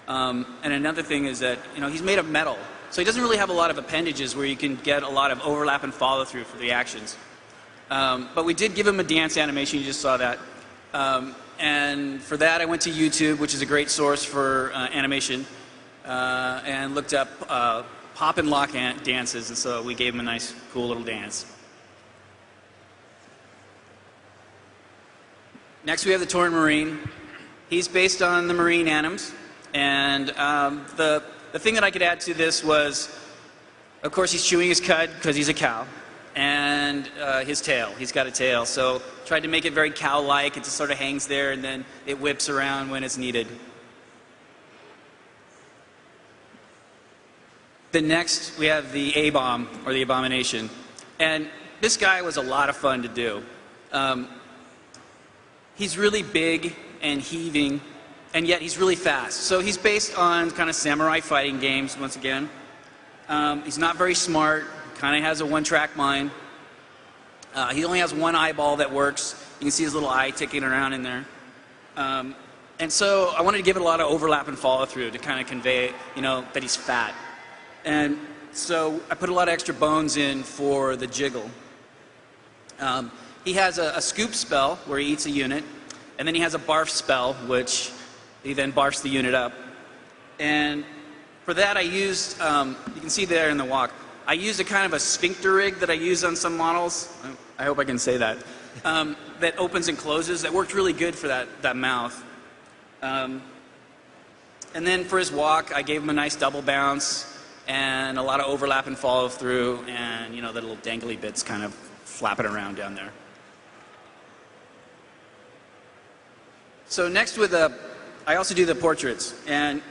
And another thing is that he's made of metal, so he doesn't really have a lot of appendages where you can get a lot of overlap and follow through for the actions. But we did give him a dance animation. You just saw that. And for that, I went to YouTube, which is a great source for animation, and looked up pop and lock dances, and so we gave him a nice, cool little dance. Next, we have the Tauren Marine. He's based on the Marine Anims, and the thing that I could add to this was, of course, he's chewing his cud because he's a cow, and his tail. He's got a tail, so tried to make it very cow-like. It just sort of hangs there, and then it whips around when it's needed. Then next, we have the A-Bomb, or the Abomination. And this guy was a lot of fun to do. He's really big and heaving, and yet he's really fast. So he's based on kind of samurai fighting games, once again. He's not very smart, kind of has a one-track mind. He only has one eyeball that works. You can see his little eye ticking around in there. And so I wanted to give it a lot of overlap and follow-through to kind of convey, that he's fat. And so I put a lot of extra bones in for the jiggle. He has a scoop spell where he eats a unit, and then he has a barf spell, which he then barfs the unit up. And for that I used, you can see there in the walk, I used a kind of a sphincter rig that I use on some models. I hope I can say that. That opens and closes. That worked really good for that mouth. And then for his walk, I gave him a nice double bounce and a lot of overlap and follow through, and the little dangly bits kind of flapping around down there. So next I also do the portraits, and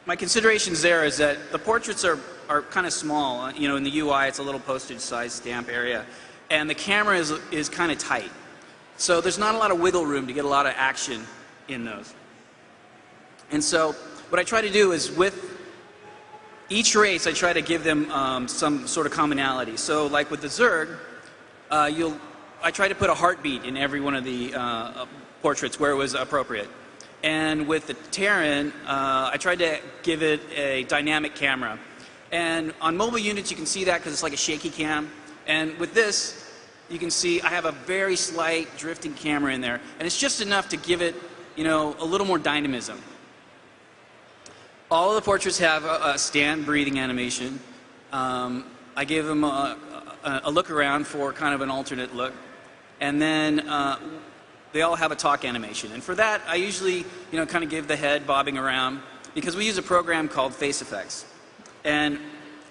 my considerations there is that the portraits are kind of small. In the UI it's a little postage size stamp area, and the camera is kind of tight. So there's not a lot of wiggle room to get a lot of action in those. And so what I try to do is with each race I try to give them some sort of commonality. So like with the Zerg, I try to put a heartbeat in every one of the portraits where it was appropriate. And with the Terran, I tried to give it a dynamic camera. And on mobile units you can see that because it's like a shaky cam. And with this, you can see I have a very slight drifting camera in there. And it's just enough to give it, a little more dynamism. All of the portraits have a stand breathing animation. I gave them a look around for kind of an alternate look. And then they all have a talk animation. And for that, I usually, kind of give the head bobbing around because we use a program called Face Effects. And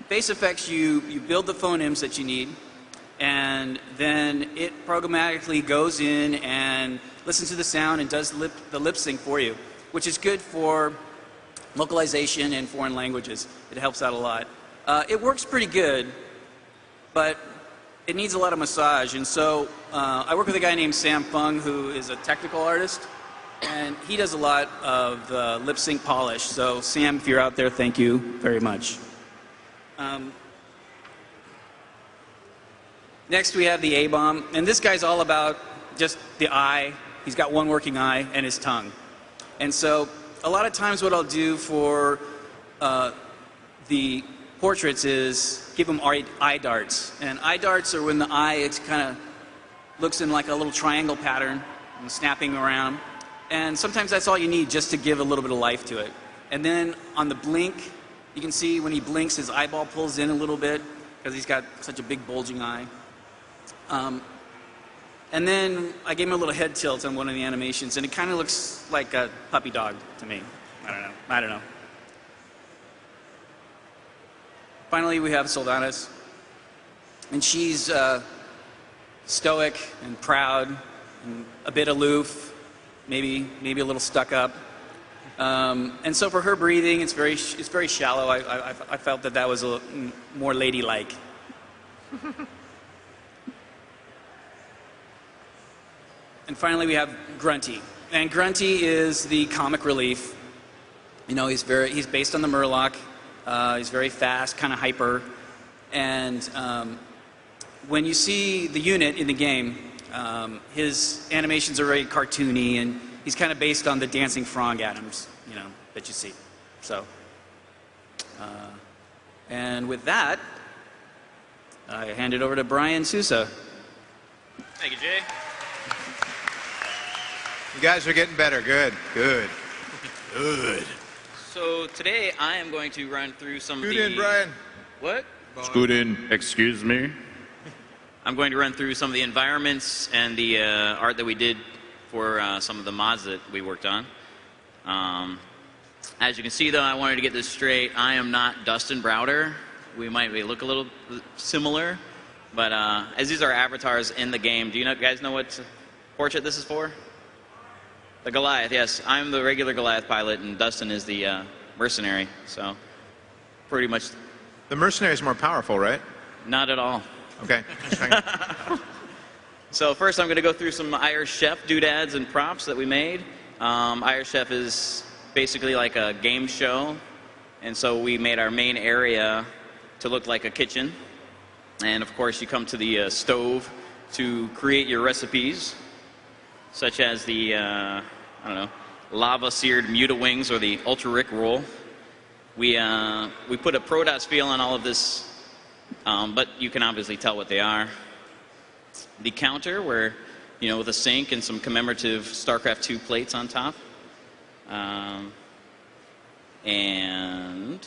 Face Effects, you build the phonemes that you need, and then it programmatically goes in and listens to the sound and does the lip sync for you, which is good for localization in foreign languages. It helps out a lot. It works pretty good, but it needs a lot of massage. And so I work with a guy named Sam Fung, who is a technical artist, and he does a lot of lip sync polish. So Sam, if you're out there, thank you very much. Next we have the A-Bomb, and this guy's all about just the eye. He's got one working eye and his tongue. And so a lot of times what I'll do for the portraits is give them eye darts. And eye darts are when the eye kind of looks in like a little triangle pattern and snapping around. And sometimes that's all you need just to give a little bit of life to it. And then on the blink, you can see when he blinks his eyeball pulls in a little bit because he's got such a big bulging eye. And then I gave him a little head tilt on one of the animations, and it kind of looks like a puppy dog to me. I don't know. Finally, we have Sylvanas, and she's stoic and proud and a bit aloof, maybe a little stuck up. And so for her breathing, it's very shallow. I felt that was a little more ladylike. And finally, we have Grunty. And Grunty is the comic relief. He's based on the Murloc. He's very fast, kind of hyper. And when you see the unit in the game, his animations are very cartoony, and he's kind of based on the dancing frog atoms, that you see. So, and with that, I hand it over to Brian Sousa. Thank you, Jay. You guys are getting better. Good, good, good. So today I am going to run through some Scoot of the... in, Brian. What? Scoot in. Excuse me. I'm going to run through some of the environments and the art that we did for some of the mods that we worked on. As you can see, though, I wanted to get this straight. I am not Dustin Browder. We might look a little similar, but as these are avatars in the game, do you guys know what portrait this is for? The Goliath, yes. I'm the regular Goliath pilot, and Dustin is the mercenary, so pretty much... The mercenary is more powerful, right? Not at all. Okay. So first I'm going to go through some Irish Chef doodads and props that we made. Irish Chef is basically like a game show, and so we made our main area to look like a kitchen. And of course you come to the stove to create your recipes, such as the, I don't know, lava-seared Muta wings or the Ultra Rick roll. We put a Protoss feel on all of this, but you can obviously tell what they are. The counter, where, you know, with a sink and some commemorative StarCraft 2 plates on top. And,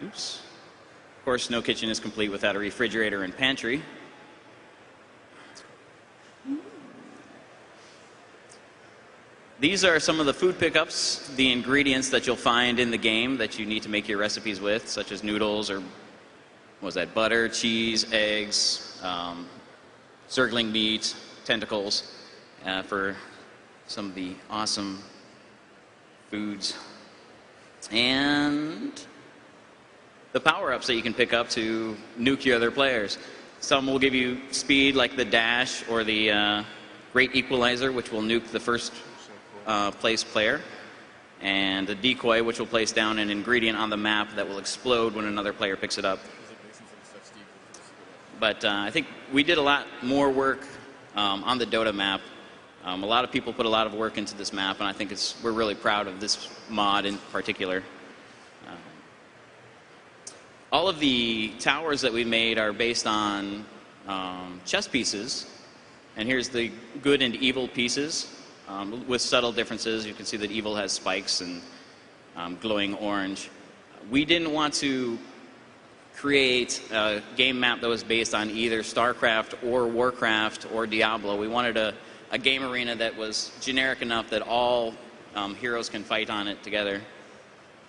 oops. Of course, no kitchen is complete without a refrigerator and pantry. These are some of the food pickups, the ingredients that you'll find in the game that you need to make your recipes with, such as noodles or, what was that, butter, cheese, eggs, circling meat, tentacles, for some of the awesome foods. And the power-ups that you can pick up to nuke your other players. Some will give you speed, like the dash or the Great Equalizer, which will nuke the first place player, and the decoy, which will place down an ingredient on the map that will explode when another player picks it up. But I think we did a lot more work on the Dota map. A lot of people put a lot of work into this map, and I think we're really proud of this mod in particular. All of the towers that we made are based on chess pieces, and here's the good and evil pieces. With subtle differences. You can see that evil has spikes and glowing orange. We didn't want to create a game map that was based on either Starcraft or Warcraft or Diablo. We wanted a game arena that was generic enough that all heroes can fight on it together.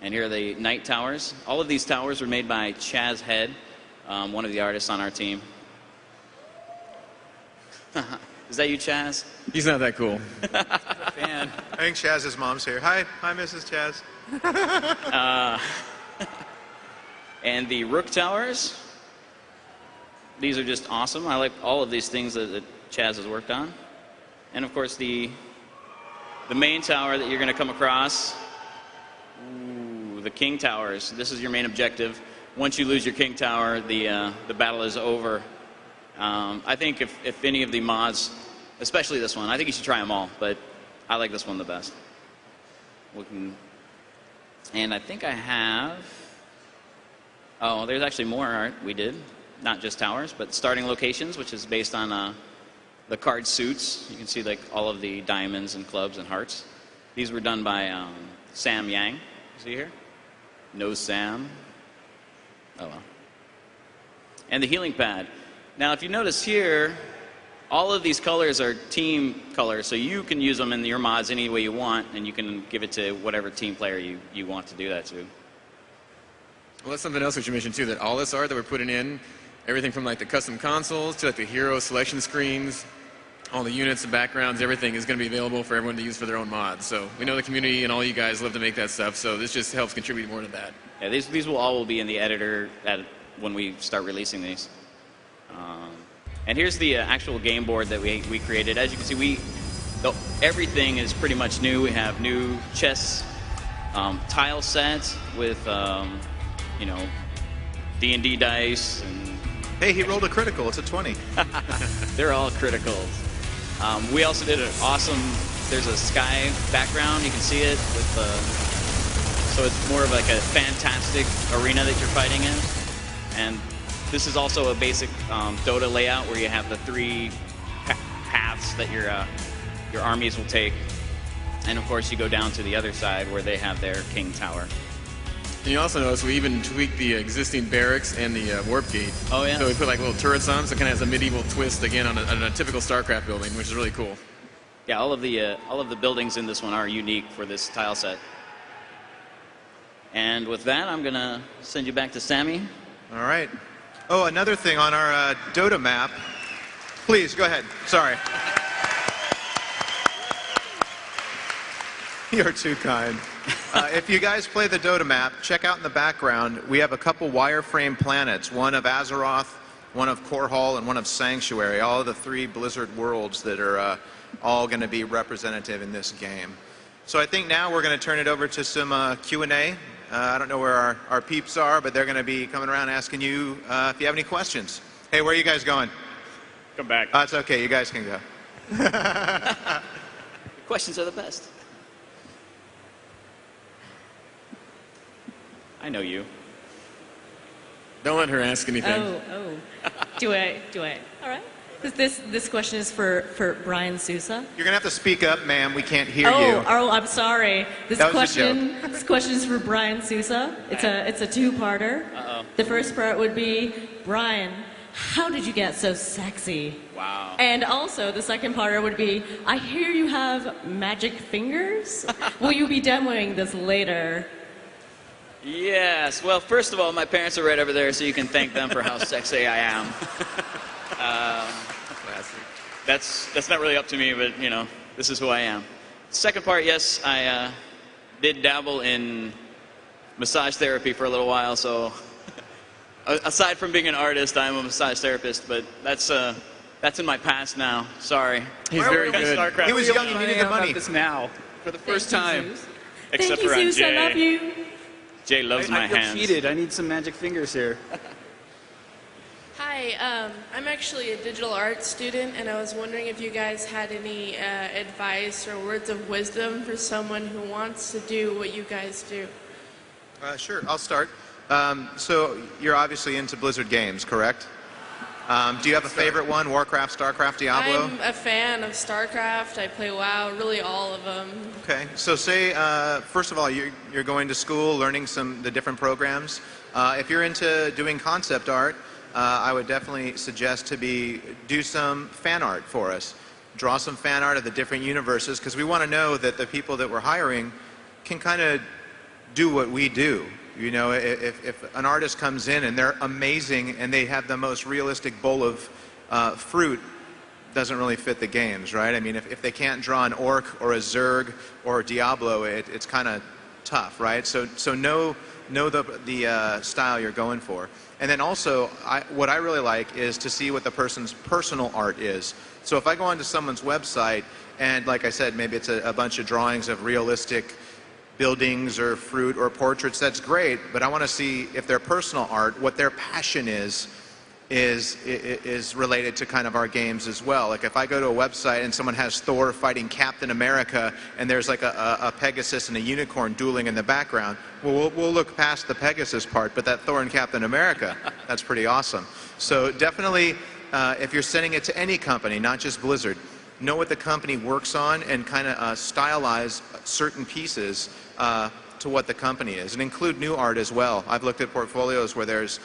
And here are the Night Towers. All of these towers were made by Chaz Head, one of the artists on our team. Is that you, Chaz? He's not that cool. Fan. I think Chaz's mom's here. Hi, Mrs. Chaz. And the Rook Towers. These are just awesome. I like all of these things that Chaz has worked on. And of course the main tower that you're going to come across. Ooh, the King Towers. This is your main objective. Once you lose your King Tower, the battle is over. I think if any of the mods, especially this one, I think you should try them all, but I like this one the best. And I think I have, oh, there's actually more art we did, not just towers, but starting locations, which is based on the card suits. You can see like all of the diamonds and clubs and hearts. These were done by Sam Yang. See here? No Sam. Oh well. And the healing pad. Now, if you notice here, all of these colors are team colors, so you can use them in your mods any way you want, and you can give it to whatever team player you want to do that to. Well, that's something else we should mention, too, that all this art that we're putting in, everything from like the custom consoles to like the hero selection screens, all the units, the backgrounds, everything is going to be available for everyone to use for their own mods. So we know the community and all you guys love to make that stuff, so this just helps contribute more to that. Yeah, these will all be in the editor when we start releasing these. And here's the actual game board that we created. As you can see, everything is pretty much new. We have new chess tile sets with, you know, D&D dice. And Hey, he rolled a critical. It's a 20. they're all criticals. We also did an awesome, there's a sky background. You can see it with So it's more of like a fantastic arena that you're fighting in. And this is also a basic Dota layout where you have the 3 paths that your armies will take. And of course, you go down to the other side where they have their king tower. And you also notice we even tweaked the existing barracks and the warp gate. Oh, yeah. So we put like little turrets on them, so it kind of has a medieval twist again on a typical Starcraft building, which is really cool. Yeah, all of the buildings in this one are unique for this tile set. And with that, I'm gonna send you back to Sammy. All right. Oh, another thing on our Dota map. Please, go ahead. Sorry. You're too kind. If you guys play the Dota map, check out in the background, we have a couple wireframe planets, one of Azeroth, one of Korhal, and one of Sanctuary, all of the 3 Blizzard worlds that are all going to be representative in this game. So I think now we're going to turn it over to some Q&A. I don't know where our peeps are, but they're going to be coming around asking you if you have any questions. Hey, where are you guys going? Come back. It's okay, you guys can go. Questions are the best. I know you. Don't let her ask anything. Oh. Do I? All right. This question is for Brian Sousa. You're going to have to speak up, ma'am. We can't hear you. Oh, I'm sorry. This That was a question is for Brian Sousa. It's a 2-parter. Uh-oh. The first part would be, Brian, how did you get so sexy? Wow. And also, the second part would be, I hear you have magic fingers. Will you be demoing this later? Yes. Well, first of all, my parents are right over there, so you can thank them for how sexy I am. That's not really up to me, but you know, this is who I am. Second part, yes, I did dabble in massage therapy for a little while. So, aside from being an artist, I'm a massage therapist, but that's in my past now. Sorry. He's very good. Starcraft. He was young, he needed the money. This now for the first time. Except Thank you, for on Zeus. I love Jay. you. Jay loves my I feel hands. cheated. I need some magic fingers here. Hi, I'm actually a digital art student, and I was wondering if you guys had any advice or words of wisdom for someone who wants to do what you guys do. Sure, I'll start. So you're obviously into Blizzard games, correct? Do you have a favorite one? Warcraft, Starcraft, Diablo? I'm a fan of Starcraft. I play WoW, really all of them. Okay, so say, first of all, you're going to school, learning the different programs. If you're into doing concept art, I would definitely suggest do some fan art for us. Draw some fan art of the different universes, because we want to know that the people that we're hiring can kind of do what we do. You know, if an artist comes in and they're amazing and they have the most realistic bowl of fruit, doesn't really fit the games, right? I mean, if they can't draw an orc or a zerg or Diablo, it's kind of tough, right? So know the style you're going for. And then also, what I really like is to see what the person's personal art is. So if I go onto someone's website and, like I said, maybe it's a bunch of drawings of realistic buildings or fruit or portraits, that's great, but I want to see if their personal art, what their passion is related to kind of our games as well. Like if I go to a website and someone has Thor fighting Captain America and there's like a Pegasus and a unicorn dueling in the background, well, we'll look past the Pegasus part, but that Thor and Captain America, that's pretty awesome. So definitely, if you're sending it to any company, not just Blizzard, know what the company works on and kind of stylize certain pieces to what the company is, and include new art as well. I've looked at portfolios where there's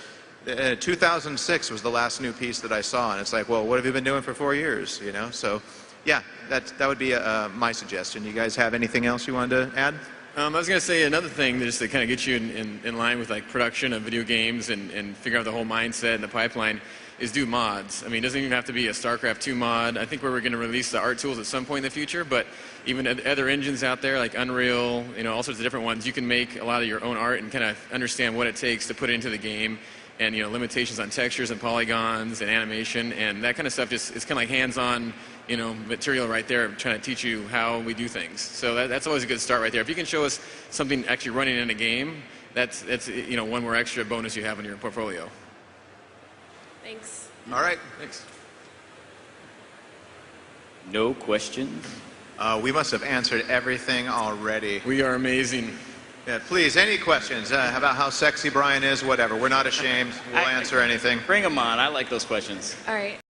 2006 was the last new piece that I saw, and it's like, well, what have you been doing for 4 years? You know, so yeah, that would be my suggestion. You guys have anything else you wanted to add? I was going to say another thing just to kind of get you in line with like production of video games and figure out the whole mindset and the pipeline is do mods. I mean, it doesn't even have to be a StarCraft 2 mod. I think we're going to release the art tools at some point in the future, but even other engines out there like Unreal, you know, all sorts of different ones, you can make a lot of your own art and kind of understand what it takes to put it into the game, and you know, limitations on textures and polygons and animation and that kind of stuff. Just it's kind of like hands-on, you know, material right there, trying to teach you how we do things. So that's always a good start right there. If you can show us something actually running in a game, that's you know, one more extra bonus you have in your portfolio. Thanks. All right. Thanks. No questions? We must have answered everything already. We are amazing. Yeah, please, any questions about how sexy Brian is, whatever. We're not ashamed. We'll answer anything. Bring them on. I like those questions. All right.